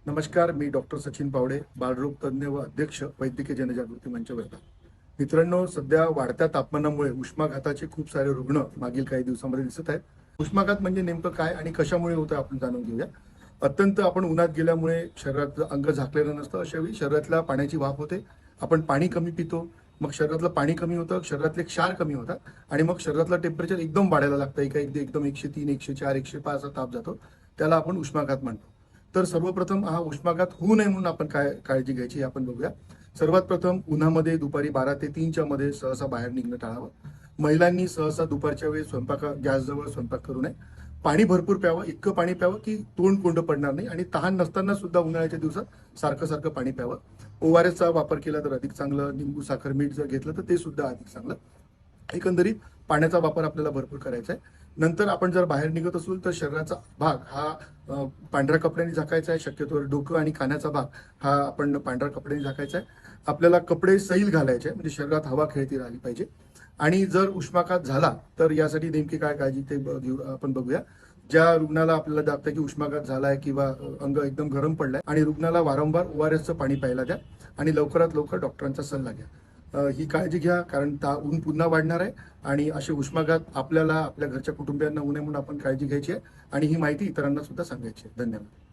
नमस्कार, मी डॉक्टर सचिन पावडे, बालरोग तज्ज्ञ व अध्यक्ष वैद्यकीय जनजागृती मंच वर्धा. मित्रांनो, सध्या वाढत्या तापमानामुळे उष्माघाताचे खूप सारे रुग्ण मागील काही दिवसांमध्ये दिसत आहेत. उष्माघात म्हणजे नेमकं काय आणि कशामुळे होतं आपण जाणून घेऊया. अत्यंत आपण उन्हात गेल्यामुळे शरीराचं अंग झाकलेलं नसतं. अशा वेळी शरीरातल्या पाण्याची वाफ होते. आपण पाणी कमी पितो. मग शरीरातलं पाणी कमी होतं, शरीरातले क्षार कमी होतात आणि मग शरीरातलं टेम्परेचर एकदम वाढायला लागतं. एकदम 103, 104, 105 असा ताप जातो. त्याला आपण उष्माघात म्हणतो. तर सर्वप्रथम हा उष्माघात होऊ नये म्हणून आपण काय काळजी घ्यायची हे आपण बघूया. सर्वात प्रथम उन्हामध्ये दुपारी 12 ते 3च्या मध्ये सहसा बाहेर निघणं टाळावं. महिलांनी सहसा दुपारच्या वेळी गॅसजवळ स्वयंपाक करू नये. पाणी भरपूर प्यावं, इतकं पाणी प्यावं की तोंड कोंड पडणार नाही आणि तहान नसताना सुद्धा उन्हाळ्याच्या दिवसात सारखं सारखं पाणी प्यावं. ओआरएसचा वापर केला तर अधिक चांगलं. लिंबू, साखर, मीठ जर घेतलं तर ते सुद्धा अधिक चांगलं. एकंदरीत पाण्याचा वापर आपल्याला भरपूर करायचा आहे. नंतर आपण जर बाहेर निघत असू तर शरीराचा भाग हा पांढऱ्या कपड्यांनी झाकायचा आहे. शक्यतोवर डोकं आणि कानाचा भाग हा आपण पांढऱ्या कपड्यांनी झाकायचा आहे. आपल्याला कपडे सैल घालायचे म्हणजे शरीरात हवा खेळती राहिली पाहिजे. आणि जर उष्माघात झाला तर यासाठी नेमकी काय काळजी ते आपण बघूया. ज्या रुग्णाला आपल्याला दाखतं की उष्माघात झालाय किंवा अंग एकदम गरम पडलाय आणि रुग्णाला वारंवार ओआरएसचं पाणी प्यायला द्या आणि लवकरात लवकर डॉक्टरांचा सल्ला घ्या. ही काळजी घ्या, कारण ऊन पुन्हा वाढणार आहे आणि असे उष्माघात आपल्याला आपल्या घरच्या कुटुंबियांना होऊ नये म्हणून आपण काळजी घ्यायची आहे आणि ही माहिती इतरांना सुद्धा सांगायची आहे. धन्यवाद.